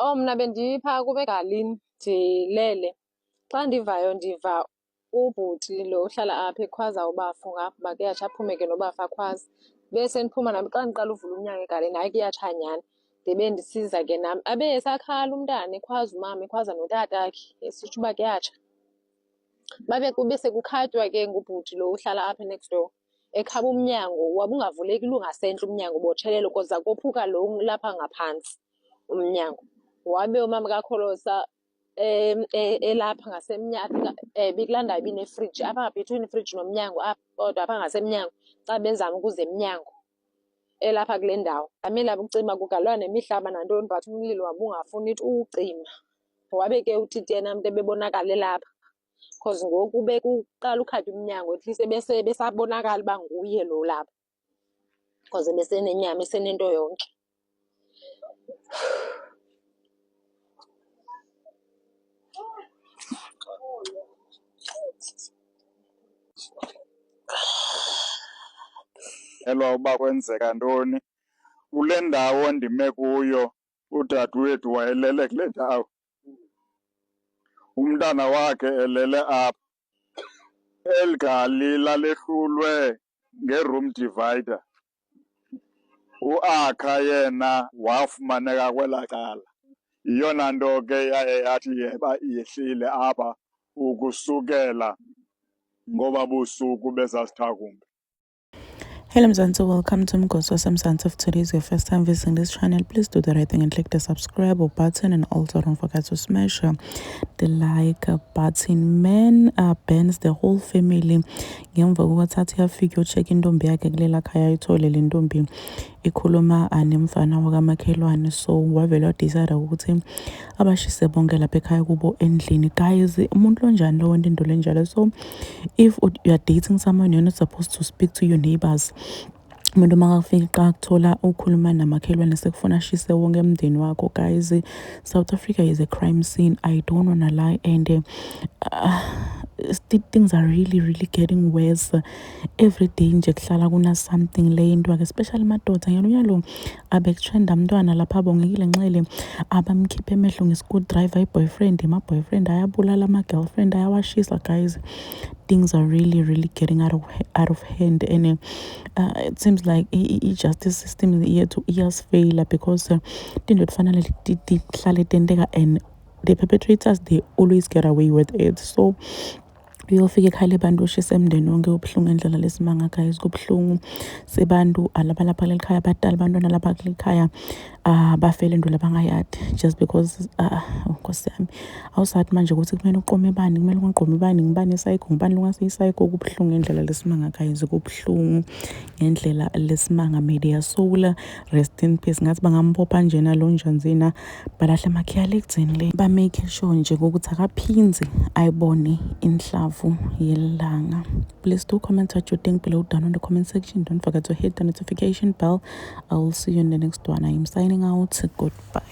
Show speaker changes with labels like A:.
A: Mna bendiphaa kube egalini ndilele. Xa ndivayo ndiva ubhuti lo uhlala apha ekhwaza ubafu ngapha uba kuyatsha, aphume ke nobafu akhwaza. Bese ndiphuma nam xa ndiqala uvula umnyango egalini, hayi kuyatsha nyhani. Ndibe ndisiza ke nam. Abe esakhala umntana ekhwaza umama, ekhwaza notatakhe, esitsho uba kuyatsha. Kube sekukhatywa ke ngubhuti lo uhlala apha next door. Ekhaba umnyango, wabungavuleki lungasentla umnyango ubotshelele koza kophuka lo ulapha ngaphantsi umnyango. Wabe umama kaKholosa elapha ngasemnyango, kulaa ndawo ibinefriji, apha between ifriji nomnyango apha, kodwa apha ngasemnyango, xa bezama ukuza emnyango, elapha kule ndawo. Zamile apha ukucima, kugalelwa nemihlaba nantoni, but umlilo wabungafuni tu ucima. Wabe ke utiti yena mntu ebebonakala elapha, because ngoku bekuqala ukhatywa umnyango, at least besabonakala uba nguye lo lapha, because besenenyama, esenento yonke.
B: Elwa uba kwenzeka ntoni kule ndawo ndime kuyo. Udadewethu wayelele kule ndawo, umntana wakhe elele apha. Eli gali lalehlulwe nge-room divider. U-Akha yena wafumaneka kwelaa cala. Yiyona nto ke yaye yathi yeba yehlile apha ukusukela ngoba busuku besasithakumbi.
C: Hello Mzansi, welcome to Mgosi Mzansi. If today is your first time visiting this channel, please do the right thing and click the subscribe button, and also don't forget to smash the like button. Man bans the whole family ngemva kokuthatha yafika ucheck intombi yakhe kulela khaya ayithole le ntombi ikhuluma anemfana wakamakhelwane, so wavele wadecide ukuthi abashise bonke lapha ekhaya kubo endlini. Guys, umuntu lonjani lo wento into lenjalo? So if you are dating someone, you're not supposed to speak to your neighbors. Umuntu makafika xa kuthola ukhuluma namakhelwane sekufuna ashise wonke emndeni wakho. Guys, South Africa is a crime scene, I don't wanna lie, and things are really getting worse every day. Nje kuhlala kuna something le into ake, especially madoda. Yalo abekutrenda mntwana lapha abongekile nxele abamkhiphe emehlo nge-screw driver, i-boyfriend, ama-boyfriend ayabulala, ama-girlfriend ayawashisa. Guys, things are really getting out of hand, and it seems like i-justice system yethu iyasifeyila, because into kufanele tihlale tenteka, and the perpetrators, they always get away with it. So uyofika ekhaya abantu ushisa emndeni wonke. Ubuhlungu ngendlela lesimanga. Guys, kubuhlungu. Sebantu alabalapha kuleli khaya abadala, abantwana lapha kuleli khaya bafele into labangayadi, just because Nkosi yami, awusathi manje ukuthi kumele uqome bani, kumele unqome bani, ngibani isayikho, ngibani lungasiyisayikho. Kubuhlungu ngendlela lesimanga. Guys, kubuhlungu ngendlela lesimanga. Media Soul, rest in peace. Ngathi bangambopha njena lo Njanzina, balahle amakhiya ekugcini le, ba-make sure nje ukuthi akaphinzi ayibone inhlavu yelanga. Please do comment what you think below down on the comment section. Don't forget to hit the notification bell. I will see you in the next one. I am signing out. Goodbye.